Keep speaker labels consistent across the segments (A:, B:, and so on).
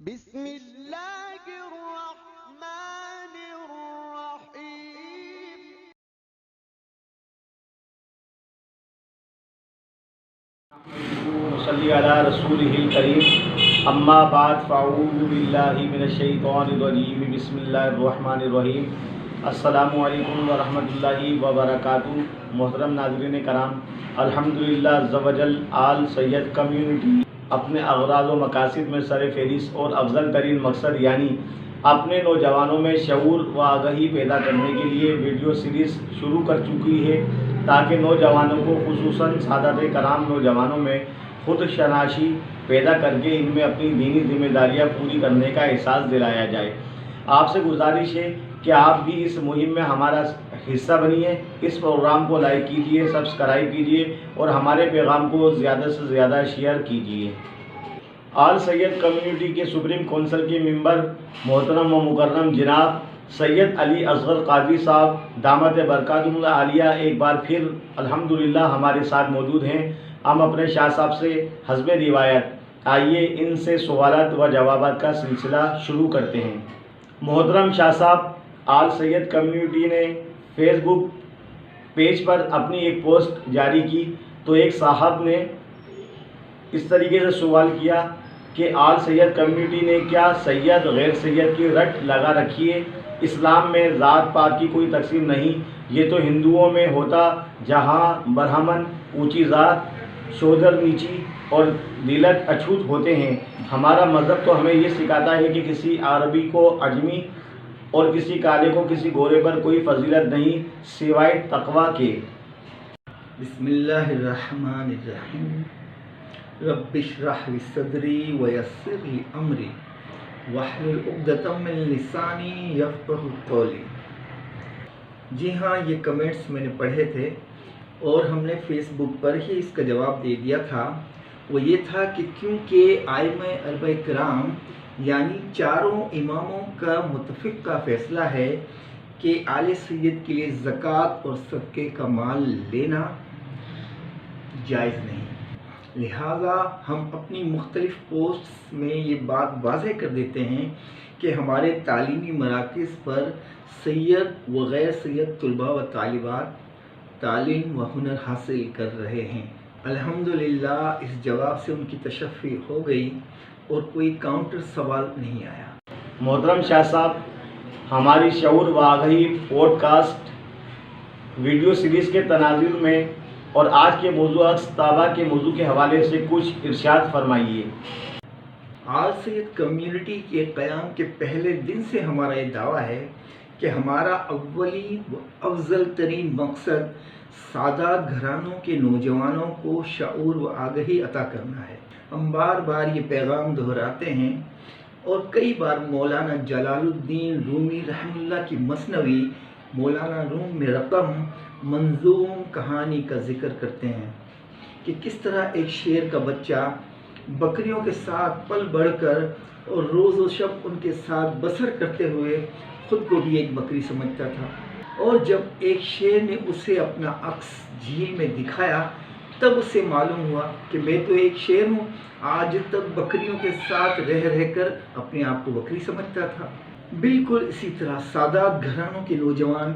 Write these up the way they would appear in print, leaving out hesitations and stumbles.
A: بسم اللہ الرحمن الرحیم۔
B: صلی علی رسولہ الکریم، اما بعد فاعوذ باللہ من الشیطان الرجیم، بسم اللہ الرحمن الرحیم۔ السلام علیکم ورحمۃ اللہ وبرکاتہ۔ محترم ناظرین کرام، الحمدللہ عز و جل آل سید کمیونٹی اپنے اغراض و مقاصد میں سر فہرست اور افضل ترین مقصد یعنی اپنے نوجوانوں میں شعور و آگہی پیدا کرنے کے لیے ویڈیو سیریز شروع کر چکی ہے تاکہ نوجوانوں کو خصوصاً سعادت کرام نوجوانوں میں خود شناسی پیدا کر کے ان میں اپنی دینی ذمہ داریاں پوری کرنے کا احساس دلایا جائے۔ آپ سے گزارش ہے کہ آپ بھی اس مہم میں ہمارا حصہ بنیے، اس پروگرام کو لائک کیجیے، سبسکرائب کیجیے اور ہمارے پیغام کو زیادہ سے زیادہ شیئر کیجیے۔ آل سید کمیونٹی کے سپریم کونسل کے ممبر محترم و مکرم جناب سید علی اصغر قادری صاحب دامت برکاتہ العالیہ ایک بار پھر الحمدللہ ہمارے ساتھ موجود ہیں۔ ہم اپنے شاہ صاحب سے حسب روایت آئیے ان سے سوالات و جوابات کا سلسلہ شروع کرتے ہیں۔ محترم شاہ صاحب، آل سید کمیونٹی نے فیس بک پیج پر اپنی ایک پوسٹ جاری کی تو ایک صاحب نے اس طریقے سے سوال کیا کہ آل سید کمیونٹی نے کیا سید غیر سید کی رٹ لگا رکھی ہے؟ اسلام میں ذات پات کی کوئی تقسیم نہیں، یہ تو ہندوؤں میں ہوتا جہاں برہمن اونچی ذات، شودر نیچی اور دلت اچھوت ہوتے ہیں۔ ہمارا مذہب تو ہمیں یہ سکھاتا ہے کہ کسی عربی کو عجمی اور کسی کالے کو کسی گورے پر کوئی فضیلت نہیں سوائے تقویٰ کے۔
C: بسم اللہ الرحمن الرحیم۔ رب اشرح لی صدری ویسر لی امری واحلل عقدۃ من لسانی یفقہوا قولی۔ جی ہاں، یہ کمنٹس میں نے پڑھے تھے اور ہم نے فیس بک پر ہی اس کا جواب دے دیا تھا۔ وہ یہ تھا کہ کیونکہ ائمہ اربعہ کرام یعنی چاروں اماموں کا متفقہ فیصلہ ہے کہ آل سید کے لیے زکوٰۃ اور صدقے کا مال لینا جائز نہیں، لہٰذا ہم اپنی مختلف پوسٹس میں یہ بات واضح کر دیتے ہیں کہ ہمارے تعلیمی مراکز پر سید و غیر سید طلباء و طالبات تعلیم و ہنر حاصل کر رہے ہیں۔ الحمدللہ اس جواب سے ان کی تشفی ہو گئی اور کوئی کاؤنٹر سوال نہیں آیا۔
B: محترم شاہ صاحب، ہماری شعور و آگہی پوڈ کاسٹ ویڈیو سیریز کے تناظر میں اور آج کے موضوع طابہ کے موضوع کے حوالے سے کچھ ارشاد فرمائیے۔
C: آل سید کمیونٹی کے قیام کے پہلے دن سے ہمارا یہ دعویٰ ہے کہ ہمارا اولی و افضل ترین مقصد سادات گھرانوں کے نوجوانوں کو شعور و آگہی عطا کرنا ہے۔ ہم بار بار یہ پیغام دہراتے ہیں اور کئی بار مولانا جلال الدین رومی رحمہ اللہ کی مثنوی مولانا روم میں رقم منظوم کہانی کا ذکر کرتے ہیں کہ کس طرح ایک شیر کا بچہ بکریوں کے ساتھ پل بڑھ کر اور روز و شب ان کے ساتھ بسر کرتے ہوئے خود کو بھی ایک بکری سمجھتا تھا، اور جب ایک شیر نے اسے اپنا عکس جھیل میں دکھایا تب اسے معلوم ہوا کہ میں تو ایک شیر ہوں، آج تک بکریوں کے ساتھ رہ کر اپنے آپ کو بکری سمجھتا تھا۔ بالکل اسی طرح سادات گھرانوں کے نوجوان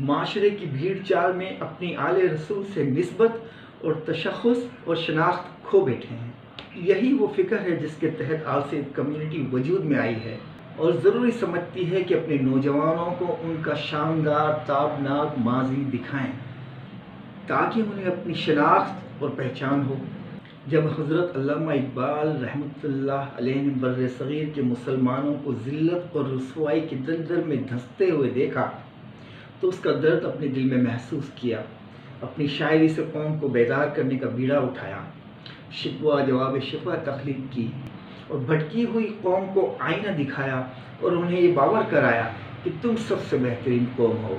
C: معاشرے کی بھیڑ چال میں اپنی آل رسول سے نسبت اور تشخص اور شناخت کھو بیٹھے ہیں۔ یہی وہ فکر ہے جس کے تحت آل سید کمیونٹی وجود میں آئی ہے اور ضروری سمجھتی ہے کہ اپنے نوجوانوں کو ان کا شاندار تابناک ماضی دکھائیں تاکہ انہیں اپنی شناخت اور پہچان ہو۔ جب حضرت علامہ اقبال رحمۃ اللہ علیہ نے بر صغیر کے مسلمانوں کو ذلت اور رسوائی کے دلدل میں دھنستے ہوئے دیکھا تو اس کا درد اپنے دل میں محسوس کیا، اپنی شاعری سے قوم کو بیدار کرنے کا بیڑا اٹھایا، شکوہ جواب شکوہ تخلیق کی اور بھٹکی ہوئی قوم کو آئینہ دکھایا اور انہیں یہ باور کرایا کہ تم سب سے بہترین قوم ہو۔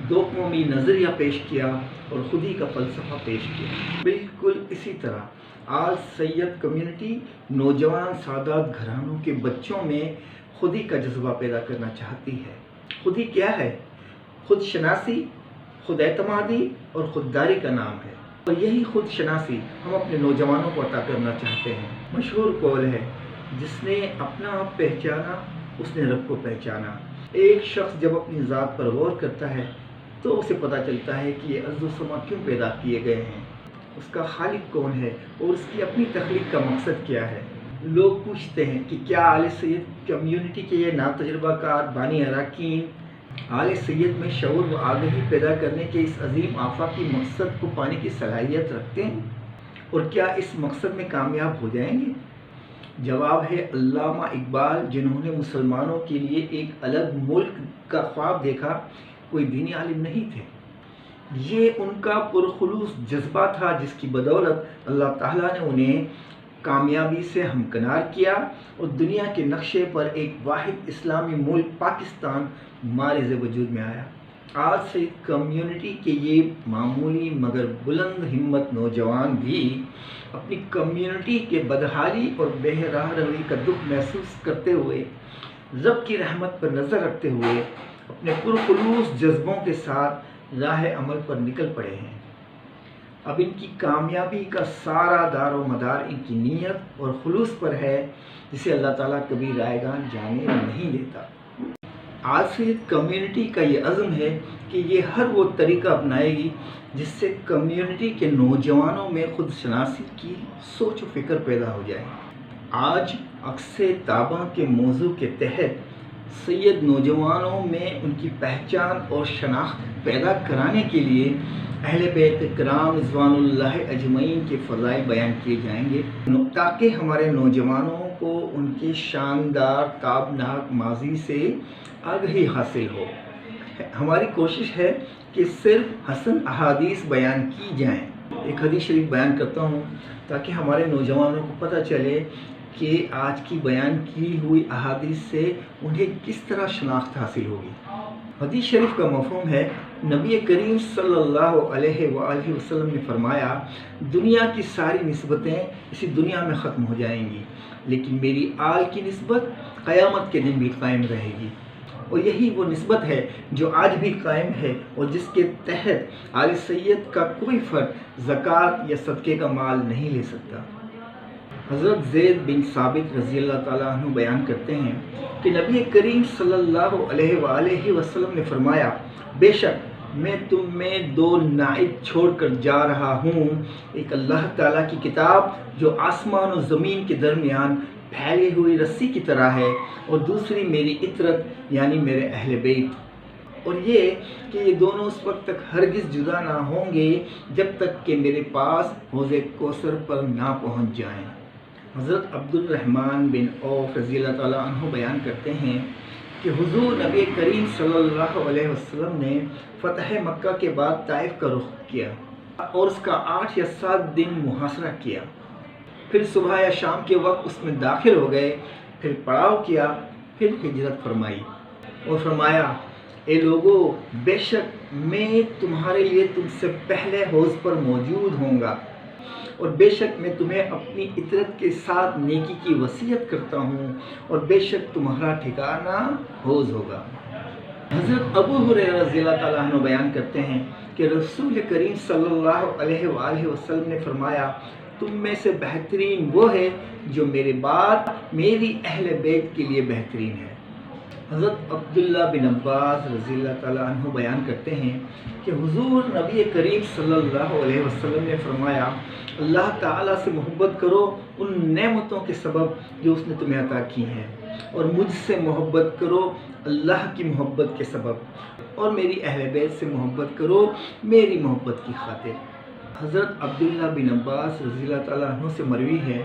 C: دو قومی نظریہ پیش کیا اور خودی کا فلسفہ پیش کیا۔ بالکل اسی طرح آل سید کمیونٹی نوجوان سادات گھرانوں کے بچوں میں خودی کا جذبہ پیدا کرنا چاہتی ہے۔ خودی کیا ہے؟ خود شناسی، خود اعتمادی اور خودداری کا نام ہے، اور یہی خود شناسی ہم اپنے نوجوانوں کو عطا کرنا چاہتے ہیں۔ مشہور قول ہے جس نے اپنا آپ پہچانا اس نے رب کو پہچانا۔ ایک شخص جب اپنی ذات پر غور کرتا ہے تو اسے پتہ چلتا ہے کہ یہ ارض و سما کیوں پیدا کیے گئے ہیں، اس کا خالق کون ہے اور اس کی اپنی تخلیق کا مقصد کیا ہے۔ لوگ پوچھتے ہیں کہ کیا آل سید کمیونٹی کے یہ ناتجربہ کار بانی اراکین آل سید میں شعور و آگہی پیدا کرنے کے اس عظیم آفاقی مقصد کو پانے کی صلاحیت رکھتے ہیں، اور کیا اس مقصد میں کامیاب ہو جائیں گے؟ جواب ہے علامہ اقبال، جنہوں نے مسلمانوں کے لیے ایک الگ ملک کا خواب دیکھا، کوئی دینی عالم نہیں تھے۔ یہ ان کا پرخلوص جذبہ تھا جس کی بدولت اللہ تعالیٰ نے انہیں کامیابی سے ہمکنار کیا اور دنیا کے نقشے پر ایک واحد اسلامی ملک پاکستان مارز وجود میں آیا۔ آج سے کمیونٹی کے یہ معمولی مگر بلند ہمت نوجوان بھی اپنی کمیونٹی کے بدحالی اور بے راہ روی کا دکھ محسوس کرتے ہوئے، رب کی رحمت پر نظر رکھتے ہوئے اپنے پرخلوص جذبوں کے ساتھ راہ عمل پر نکل پڑے ہیں۔ اب ان کی کامیابی کا سارا دار و مدار ان کی نیت اور خلوص پر ہے، جسے اللہ تعالیٰ کبھی رائگان جانے نہیں دیتا۔ آج سے کمیونٹی کا یہ عزم ہے کہ یہ ہر وہ طریقہ اپنائے گی جس سے کمیونٹی کے نوجوانوں میں خود شناسی کی سوچ و فکر پیدا ہو جائے۔ آج اکثر تاباں کے موضوع کے تحت سید نوجوانوں میں ان کی پہچان اور شناخت پیدا کرانے کے لیے اہل بیت کرام رضوان اللہ اجمعین کے فضائل بیان کیے جائیں گے، تاکہ ہمارے نوجوانوں کو ان کے شاندار تابناک ماضی سے آگہی حاصل ہو۔ ہماری کوشش ہے کہ صرف حسن احادیث بیان کی جائیں۔ ایک حدیث شریف بیان کرتا ہوں تاکہ ہمارے نوجوانوں کو پتہ چلے کہ آج کی بیان کی ہوئی احادیث سے انہیں کس طرح شناخت حاصل ہوگی۔ حدیث شریف کا مفہوم ہے، نبی کریم صلی اللہ علیہ وآلہ وسلم نے فرمایا، دنیا کی ساری نسبتیں اسی دنیا میں ختم ہو جائیں گی، لیکن میری آل کی نسبت قیامت کے دن بھی قائم رہے گی، اور یہی وہ نسبت ہے جو آج بھی قائم ہے اور جس کے تحت آل سید کا کوئی فرد زکوٰۃ یا صدقے کا مال نہیں لے سکتا۔ حضرت زید بن ثابت رضی اللہ تعالیٰ عنہ بیان کرتے ہیں کہ نبی کریم صلی اللہ علیہ وآلہ وسلم نے فرمایا، بے شک میں تم میں دو نائب چھوڑ کر جا رہا ہوں، ایک اللہ تعالیٰ کی کتاب جو آسمان و زمین کے درمیان پھیلی ہوئی رسی کی طرح ہے، اور دوسری میری عطرت یعنی میرے اہل بیت، اور یہ کہ یہ دونوں اس وقت تک ہرگز جدا نہ ہوں گے جب تک کہ میرے پاس حوض کوثر پر نہ پہنچ جائیں۔ حضرت عبد الرحمن بن عوف رضی اللہ تعالیٰ عنہ بیان کرتے ہیں کہ حضور نبی کریم صلی اللہ علیہ وسلم نے فتح مکہ کے بعد طائف کا رخ کیا اور اس کا 8 یا 7 دن محاصرہ کیا، پھر صبح یا شام کے وقت اس میں داخل ہو گئے، پھر پڑاؤ کیا، پھر ہجرت فرمائی اور فرمایا، اے لوگو، بے شک میں تمہارے لیے تم سے پہلے حوض پر موجود ہوں گا، اور بے شک میں تمہیں اپنی عطرت کے ساتھ نیکی کی وصیت کرتا ہوں، اور بے شک تمہارا ٹھکانہ حوض ہوگا۔ حضرت ابو ہریرہ رضی اللہ تعالیٰ عنہ بیان کرتے ہیں کہ رسول کریم صلی اللہ علیہ وآلہ وسلم نے فرمایا، تم میں سے بہترین وہ ہے جو میرے بعد میری اہل بیت کے لیے بہترین ہے۔ حضرت عبداللہ بن عباس رضی اللہ تعالیٰ عنہ بیان کرتے ہیں کہ حضور نبی کریم صلی اللہ علیہ وسلم نے فرمایا، اللہ تعالیٰ سے محبت کرو ان نعمتوں کے سبب جو اس نے تمہیں عطا کی ہیں، اور مجھ سے محبت کرو اللہ کی محبت کے سبب، اور میری اہل بیت سے محبت کرو میری محبت کی خاطر۔ حضرت عبداللہ بن عباس رضی اللہ تعالیٰ عنہ سے مروی ہے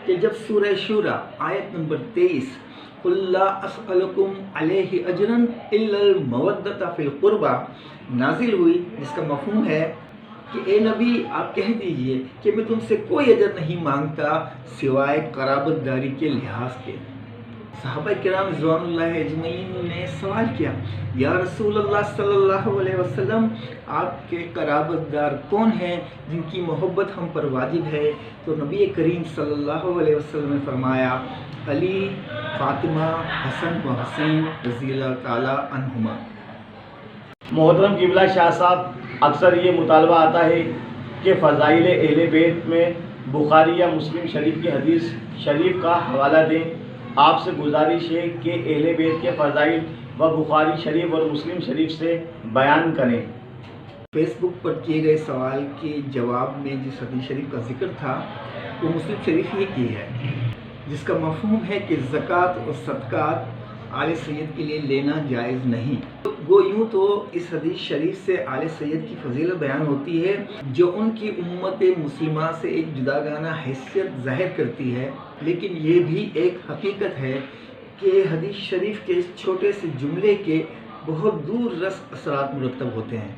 C: کہ جب سورہ شورى آیت نمبر 23 قُلْ لَا أَسْأَلُكُمْ عَلَيْهِ أَجْرًا إِلَّا الْمَوَدَّةَ فِي الْقُرْبَى نازل ہوئی، جس کا مفہوم ہے کہ اے نبی آپ کہہ دیجئے کہ میں تم سے کوئی اجر نہیں مانگتا سوائے قرابت داری کے لحاظ کے۔ صحابہ کرام رضوان اللہ اجمعین نے سوال کیا، یا رسول اللہ صلی اللہ علیہ وسلم، آپ کے قرابت دار کون ہیں جن کی محبت ہم پر واجب ہے؟ تو نبی کریم صلی اللہ علیہ وسلم نے فرمایا، علی، فاطمہ، حسن و حسین رضی اللہ تعالیٰ عنہما۔
B: محترم قبلہ شاہ صاحب، اکثر یہ مطالبہ آتا ہے کہ فضائل اہل بیت میں بخاری یا مسلم شریف کی حدیث شریف کا حوالہ دیں۔ آپ سے گزارش ہے کہ اہل بیت کے فضائل و بخاری شریف اور مسلم شریف سے بیان کریں۔
C: فیس بک پر کیے گئے سوال کے جواب میں جس حدیث شریف کا ذکر تھا وہ مسلم شریف ہی کی ہے، جس کا مفہوم ہے کہ زکوٰۃ اور صدقات آل سید کے لیے لینا جائز نہیں۔ وہ یوں تو اس حدیث شریف سے آل سید کی فضیلت بیان ہوتی ہے جو ان کی امت مسلمہ سے ایک جداگانہ حیثیت ظاہر کرتی ہے، لیکن یہ بھی ایک حقیقت ہے کہ حدیث شریف کے اس چھوٹے سے جملے کے بہت دور رس اثرات مرتب ہوتے ہیں۔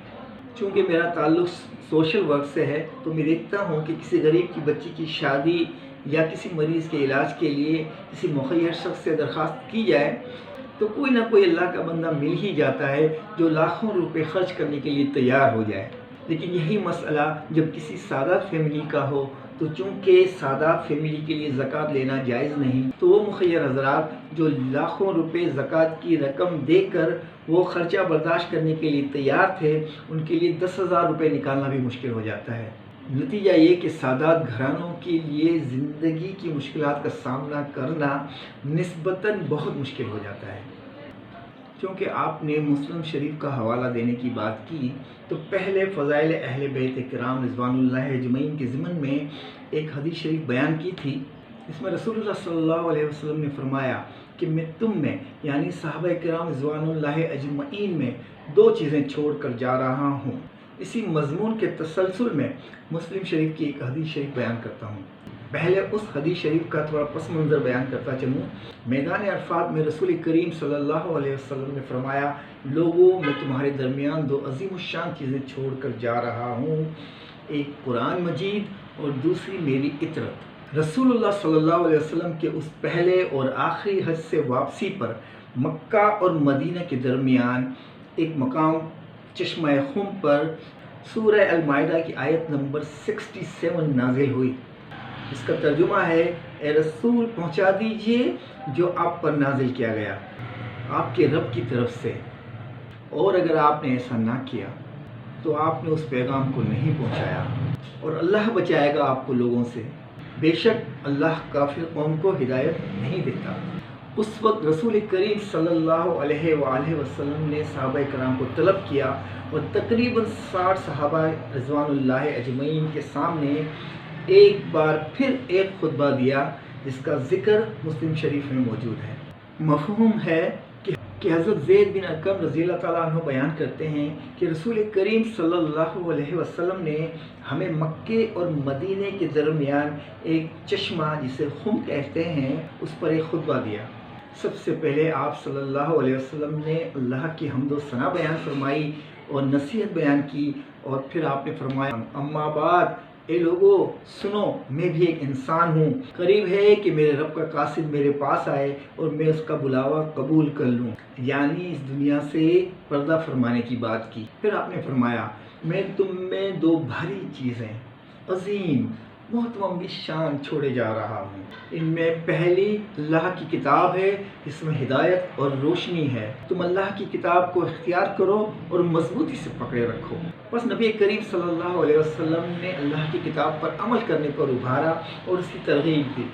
C: چونکہ میرا تعلق سوشل ورک سے ہے تو میں دیکھتا ہوں کہ کسی غریب کی بچی کی شادی یا کسی مریض کے علاج کے لیے کسی مخیر شخص سے درخواست کی جائے تو کوئی نہ کوئی اللہ کا بندہ مل ہی جاتا ہے جو لاکھوں روپے خرچ کرنے کے لیے تیار ہو جائے۔ لیکن یہی مسئلہ جب کسی سادہ فیملی کا ہو تو چونکہ سادہ فیملی کے لیے زکوٰۃ لینا جائز نہیں، تو وہ مخیر حضرات جو لاکھوں روپے زکوٰۃ کی رقم دے کر وہ خرچہ برداشت کرنے کے لیے تیار تھے، ان کے لیے 10,000 روپے نکالنا بھی مشکل ہو جاتا ہے۔ نتیجہ یہ کہ سادات گھرانوں کے لیے زندگی کی مشکلات کا سامنا کرنا نسبتاً بہت مشکل ہو جاتا ہے۔ چونکہ آپ نے مسلم شریف کا حوالہ دینے کی بات کی تو پہلے فضائل اہل بیت کرام رضوان اللہ اجمعین کے ضمن میں ایک حدیث شریف بیان کی تھی۔ اس میں رسول اللہ صلی اللہ علیہ وسلم نے فرمایا کہ میں تم میں یعنی صحابہ کرام رضوان اللہ اجمعین میں 2 چیزیں چھوڑ کر جا رہا ہوں۔ اسی مضمون کے تسلسل میں مسلم شریف کی ایک حدیث شریف بیان کرتا ہوں۔ پہلے اس حدیث شریف کا تھوڑا پس منظر بیان کرتا چلوں۔ میدان عرفات میں رسول کریم صلی اللہ علیہ وسلم نے فرمایا، لوگوں میں تمہارے درمیان 2 عظیم الشان چیزیں چھوڑ کر جا رہا ہوں، ایک قرآن مجید اور دوسری میری اطرت۔ رسول اللہ صلی اللہ علیہ وسلم کے اس پہلے اور آخری حج سے واپسی پر مکہ اور مدینہ کے درمیان ایک مقام چشمہ خم پر سورہ المائدہ کی آیت نمبر 67 نازل ہوئی، اس کا ترجمہ ہے، اے رسول پہنچا دیجئے جو آپ پر نازل کیا گیا آپ کے رب کی طرف سے، اور اگر آپ نے ایسا نہ کیا تو آپ نے اس پیغام کو نہیں پہنچایا اور اللہ بچائے گا آپ کو لوگوں سے، بے شک اللہ کافر قوم کو ہدایت نہیں دیتا۔ اس وقت رسول کریم صلی اللہ علیہ وآلہ وسلم نے صحابہ کرام کو طلب کیا اور تقریباً 60 صحابہ رضوان اللہ اجمعین کے سامنے ایک بار پھر ایک خطبہ دیا جس کا ذکر مسلم شریف میں موجود ہے۔ مفہوم ہے کہ حضرت زید بن ارقم رضی اللہ تعالیٰ عنہ بیان کرتے ہیں کہ رسول کریم صلی اللہ علیہ وسلم نے ہمیں مکے اور مدینے کے درمیان ایک چشمہ جسے خم کہتے ہیں اس پر ایک خطبہ دیا۔ سب سے پہلے آپ صلی اللہ علیہ وسلم نے اللہ کی حمد و ثنا بیان فرمائی اور نصیحت بیان کی، اور پھر آپ نے فرمایا، اما بعد، اے لوگو سنو، میں بھی ایک انسان ہوں، قریب ہے کہ میرے رب کا قاصد میرے پاس آئے اور میں اس کا بلاوا قبول کر لوں، یعنی اس دنیا سے پردہ فرمانے کی بات کی۔ پھر آپ نے فرمایا، میں تم میں 2 بھاری چیزیں عظیم محترم بھی شان چھوڑے جا رہا ہوں۔ ان میں پہلی اللہ کی کتاب ہے، اس میں ہدایت اور روشنی ہے، تم اللہ کی کتاب کو اختیار کرو اور مضبوطی سے پکڑے رکھو۔ بس نبی کریم صلی اللہ علیہ وسلم نے اللہ کی کتاب پر عمل کرنے پر ابھارا اور اس کی ترغیب دی۔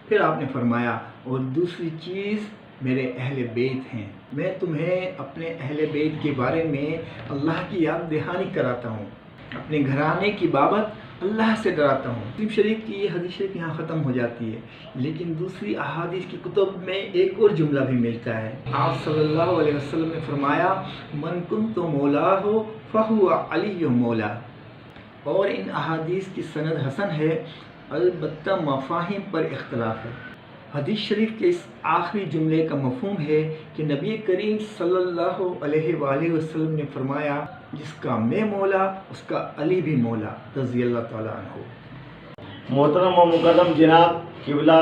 C: پھر آپ نے فرمایا، اور دوسری چیز میرے اہل بیت ہیں، میں تمہیں اپنے اہل بیت کے بارے میں اللہ کی یاد دہانی کراتا ہوں، اپنے گھرانے کی بابت اللہ سے ڈراتا ہوں۔ مسلم شریف کی یہ حدیث شریف یہاں ختم ہو جاتی ہے، لیکن دوسری احادیث کی کتب میں ایک اور جملہ بھی ملتا ہے۔ آپ صلی اللہ علیہ وسلم نے فرمایا، من کنت مولا ہو فہو علی مولا، اور ان احادیث کی سند حسن ہے، البتہ مفاہیم پر اختلاف ہے۔ حدیث شریف کے اس آخری جملے کا مفہوم ہے کہ نبی کریم صلی اللہ علیہ وآلہ وسلم نے فرمایا، جس کا میں مولا اس کا علی بھی مولا رضی اللہ تعالیٰ عنہ۔
B: محترم و مکرم جناب قبلہ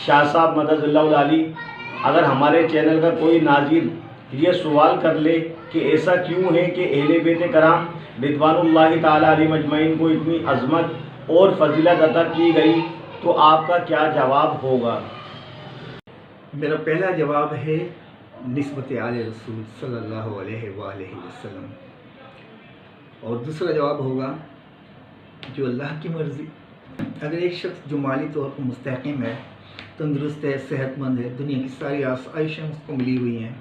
B: شاہ صاحب مدد اللہ علی، اگر ہمارے چینل کا کوئی ناظر یہ سوال کر لے کہ ایسا کیوں ہے کہ اہل بیت کرام رضوان اللہ تعالیٰ علیہ مجمعین کو اتنی عظمت اور فضیلت عطا کی گئی، تو آپ کا کیا جواب ہوگا؟
C: میرا پہلا جواب ہے نسبت آل رسول صلی اللہ علیہ وآلہ وسلم، اور دوسرا جواب ہوگا جو اللہ کی مرضی۔ اگر ایک شخص جو مالی طور پر مستحکم ہے، تندرست ہے، صحت مند ہے، دنیا کی ساری آسائشیں اس کو ملی ہوئی ہیں،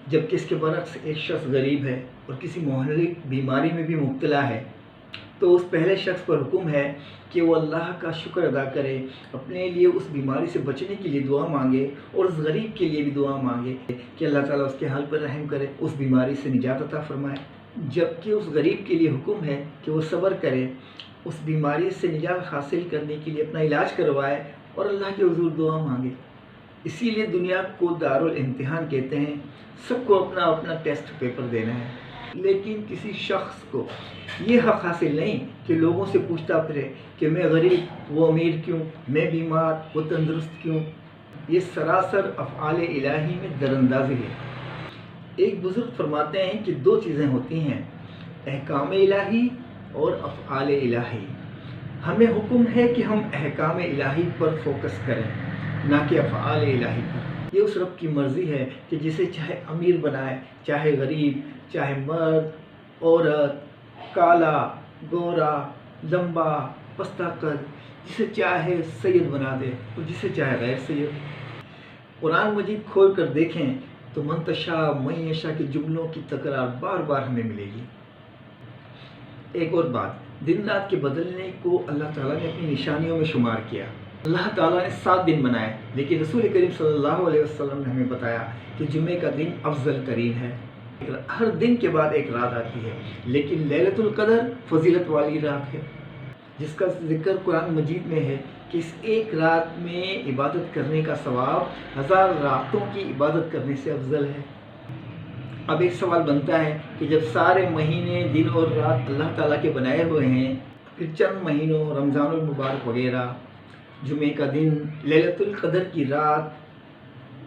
C: جبکہ اس کے برعکس ایک شخص غریب ہے اور کسی مہلک بیماری میں بھی مبتلا ہے، تو اس پہلے شخص پر حکم ہے کہ وہ اللہ کا شکر ادا کرے، اپنے لیے اس بیماری سے بچنے کے لیے دعا مانگے اور اس غریب کے لیے بھی دعا مانگے کہ اللہ تعالیٰ اس کے حال پر رحم کرے، اس بیماری سے نجات عطا فرمائے، جبکہ اس غریب کے لیے حکم ہے کہ وہ صبر کرے، اس بیماری سے نجات حاصل کرنے کے لیے اپنا علاج کروائے اور اللہ کے حضور دعا مانگے۔ اسی لیے دنیا کو دارالامتحان کہتے ہیں، سب کو اپنا اپنا ٹیسٹ پیپر دینا ہے، لیکن کسی شخص کو یہ حق حاصل نہیں کہ لوگوں سے پوچھتا پھرے کہ میں غریب، وہ امیر کیوں، میں بیمار، وہ تندرست کیوں۔ یہ سراسر افعال الہی میں دراندازی ہے۔ ایک بزرگ فرماتے ہیں کہ دو چیزیں ہوتی ہیں، احکام الہی اور افعال الہی۔ ہمیں حکم ہے کہ ہم احکام الہی پر فوکس کریں، نہ کہ افعال الہی پر۔ یہ اس رب کی مرضی ہے کہ جسے چاہے امیر بنائے، چاہے غریب، چاہے مرد، عورت، کالا، گورا، لمبا، پستہ قد، جسے چاہے سید بنا دے اور جسے چاہے غیر سید۔ قرآن مجید کھول کر دیکھیں تو منتشا معیشہ کے جملوں کی تکرار بار بار ہمیں ملے گی۔ ایک اور بات، دن رات کے بدلنے کو اللہ تعالیٰ نے اپنی نشانیوں میں شمار کیا۔ اللہ تعالیٰ نے 7 دن بنائے، لیکن رسول کریم صلی اللہ علیہ وسلم نے ہمیں بتایا کہ جمعے کا دن افضل ترین ہے۔ ہر دن کے بعد ایک رات آتی ہے، لیکن لیلۃ القدر فضیلت والی رات ہے، جس کا ذکر قرآن مجید میں ہے کہ اس ایک رات میں عبادت کرنے کا ثواب 1000 راتوں کی عبادت کرنے سے افضل ہے۔ اب ایک سوال بنتا ہے کہ جب سارے مہینے دن اور رات اللہ تعالیٰ کے بنائے ہوئے ہیں، پھر چند مہینوں رمضان المبارک وغیرہ، جمعے کا دن، لیلۃ القدر کی رات،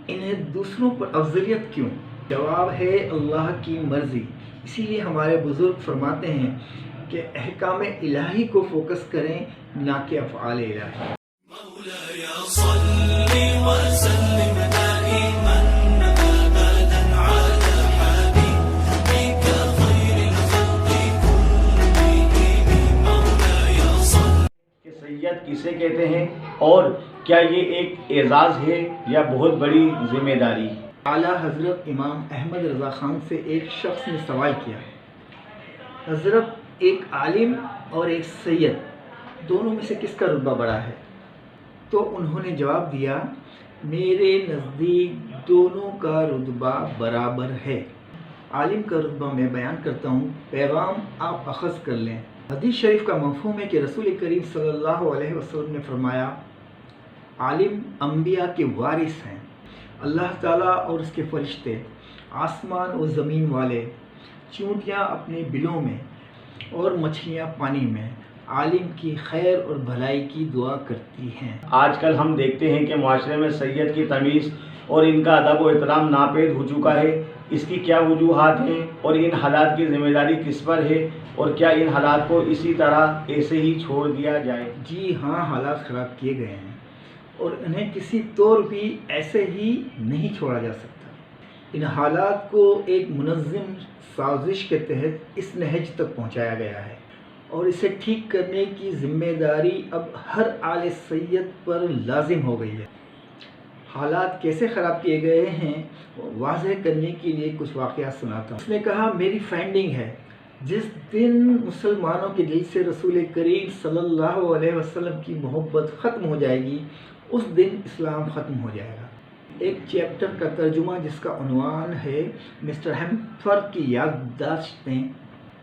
C: انہیں دوسروں پر افضلیت کیوں؟ جواب ہے اللہ کی مرضی۔ اسی لیے ہمارے بزرگ فرماتے ہیں کہ احکام الہی کو فوکس کریں، نہ کہ افعال الہی۔
D: مولاي صل وسلم دائما ابدا على حبيبك خير الخلق كلهم مولاي صل۔
B: کہ سید کسے کہتے ہیں اور کیا یہ ایک اعزاز ہے یا بہت بڑی ذمہ داری؟
C: اعلیٰ حضرت امام احمد رضا خان سے ایک شخص نے سوال کیا، حضرت ایک عالم اور ایک سید دونوں میں سے کس کا رتبہ بڑا ہے؟ تو انہوں نے جواب دیا، میرے نزدیک دونوں کا رتبہ برابر ہے۔ عالم کا رتبہ میں بیان کرتا ہوں، پیغام آپ اخذ کر لیں۔ حدیث شریف کا مفہوم ہے کہ رسول کریم صلی اللہ علیہ وسلم نے فرمایا، عالم انبیاء کے وارث ہیں۔ اللہ تعالیٰ اور اس کے فرشتے، آسمان و زمین والے، چونٹیاں اپنے بلوں میں اور مچھلیاں پانی میں عالم کی خیر اور بھلائی کی دعا کرتی ہیں۔
B: آج کل ہم دیکھتے ہیں کہ معاشرے میں سید کی تمیز اور ان کا ادب و احترام ناپید ہو چکا ہے۔ اس کی کیا وجوہات ہیں اور ان حالات کی ذمہ داری کس پر ہے، اور کیا ان حالات کو اسی طرح ایسے ہی چھوڑ دیا جائے؟
C: جی ہاں، حالات خراب کیے گئے ہیں اور انہیں کسی طور بھی ایسے ہی نہیں چھوڑا جا سکتا۔ ان حالات کو ایک منظم سازش کے تحت اس نہج تک پہنچایا گیا ہے اور اسے ٹھیک کرنے کی ذمہ داری اب ہر آل سید پر لازم ہو گئی ہے۔ حالات کیسے خراب کیے گئے ہیں واضح کرنے کے لیے کچھ واقعات سناتا ہوں۔ اس نے کہا، میری فائنڈنگ ہے، جس دن مسلمانوں کے دل سے رسول کریم صلی اللہ علیہ وسلم کی محبت ختم ہو جائے گی، اس دن اسلام ختم ہو جائے گا۔ ایک چیپٹر کا ترجمہ جس کا عنوان ہے مسٹر ہیمفر کی یادداشتیں،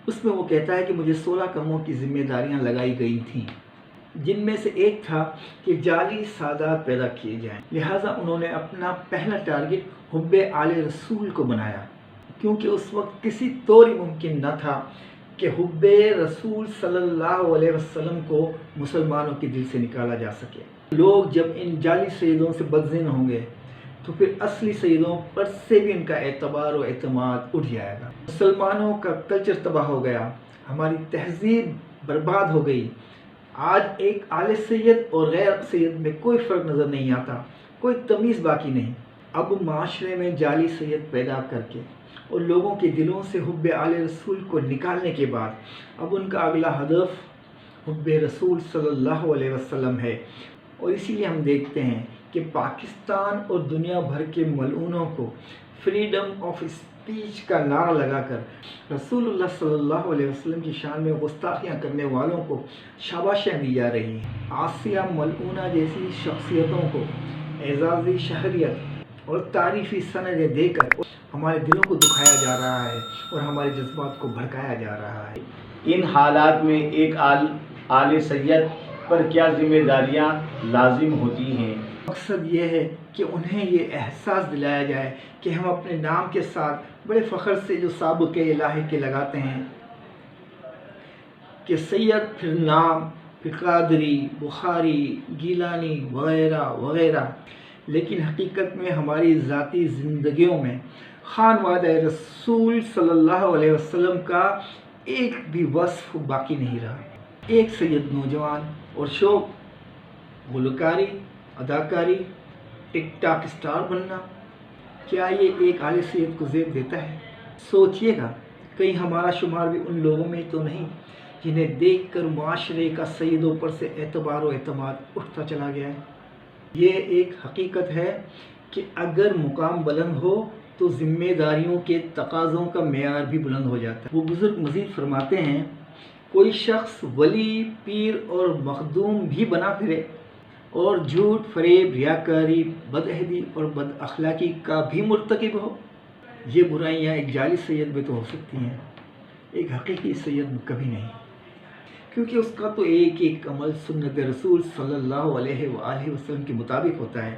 C: اس میں وہ کہتا ہے کہ مجھے 16 کاموں کی ذمہ داریاں لگائی گئی تھیں، جن میں سے ایک تھا کہ جعلی سادات پیدا کیے جائیں۔ لہٰذا انہوں نے اپنا پہلا ٹارگٹ حب آل رسول کو بنایا، کیونکہ اس وقت کسی طور ہی ممکن نہ تھا کہ حب رسول صلی اللہ علیہ وسلم کو مسلمانوں کے دل سے نکالا جا سکے۔ لوگ جب ان جعلی سیدوں سے بدظن ہوں گے تو پھر اصلی سیدوں پر سے بھی ان کا اعتبار و اعتماد اٹھ جائے گا۔ مسلمانوں کا کلچر تباہ ہو گیا، ہماری تہذیب برباد ہو گئی۔ آج ایک آل سید اور غیر سید میں کوئی فرق نظر نہیں آتا، کوئی تمیز باقی نہیں۔ اب معاشرے میں جعلی سید پیدا کر کے اور لوگوں کے دلوں سے حب آل رسول کو نکالنے کے بعد اب ان کا اگلا ہدف حب رسول صلی اللہ علیہ وسلم ہے، اور اسی لیے ہم دیکھتے ہیں کہ پاکستان اور دنیا بھر کے ملعونوں کو فریڈم آف اسپیچ کا نعرہ لگا کر رسول اللہ صلی اللہ علیہ وسلم کی شان میں گستاخیاں کرنے والوں کو شاباشیاں دی جا رہی ہیں۔ آسیہ ملعونہ جیسی شخصیتوں کو اعزازی شہریت اور تعریفی سندیں دے کر ہمارے دلوں کو دکھایا جا رہا ہے اور ہمارے جذبات کو بھڑکایا جا رہا ہے۔
B: ان حالات میں ایک آل سید پر کیا ذمہ داریاں لازم ہوتی ہیں؟
C: مقصد یہ ہے کہ انہیں یہ احساس دلایا جائے کہ ہم اپنے نام کے ساتھ بڑے فخر سے جو سابقہ الہی کے لگاتے ہیں کہ سید پھر نام، پھر قادری، بخاری، گیلانی وغیرہ وغیرہ، لیکن حقیقت میں ہماری ذاتی زندگیوں میں خانوادہ رسول صلی اللہ علیہ وسلم کا ایک بھی وصف باقی نہیں رہا۔ ایک سید نوجوان اور شوق گلوکاری، اداکاری، ٹک ٹاک اسٹار بننا، کیا یہ ایک آل سید کو زیب دیتا ہے؟ سوچئے گا کہیں ہمارا شمار بھی ان لوگوں میں تو نہیں جنہیں دیکھ کر معاشرے کا سیدوں پر سے اعتبار و اعتماد اٹھتا چلا گیا ہے۔ یہ ایک حقیقت ہے کہ اگر مقام بلند ہو تو ذمہ داریوں کے تقاضوں کا معیار بھی بلند ہو جاتا ہے۔ وہ بزرگ مزید فرماتے ہیں، کوئی شخص ولی، پیر اور مخدوم بھی بنا پھرے اور جھوٹ، فریب، ریاکاری، بدعہدی اور بد اخلاقی کا بھی مرتکب ہو، یہ برائیاں ایک جعلی سید میں تو ہو سکتی ہیں، ایک حقیقی سید میں کبھی نہیں، کیونکہ اس کا تو ایک ایک عمل سنت رسول صلی اللہ علیہ وآلہ وسلم کے مطابق ہوتا ہے،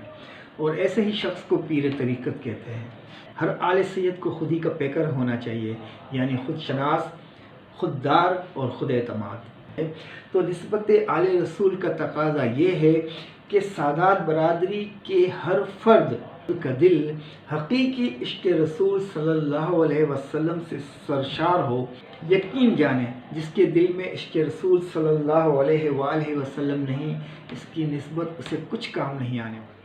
C: اور ایسے ہی شخص کو پیر طریقت کہتے ہیں۔ ہر آل سید کو خود ہی کا پیکر ہونا چاہیے، یعنی خود شناس، خوددار اور خود اعتماد۔ تو نسبت آل رسول کا تقاضا یہ ہے کہ سادات برادری کے ہر فرد کا دل حقیقی عشق رسول صلی اللہ علیہ وسلم سے سرشار ہو۔ یقین جانیں جس کے دل میں عشق رسول صلی اللہ علیہ وآلہ وسلم نہیں، اس کی نسبت اسے کچھ کام نہیں آنے والا۔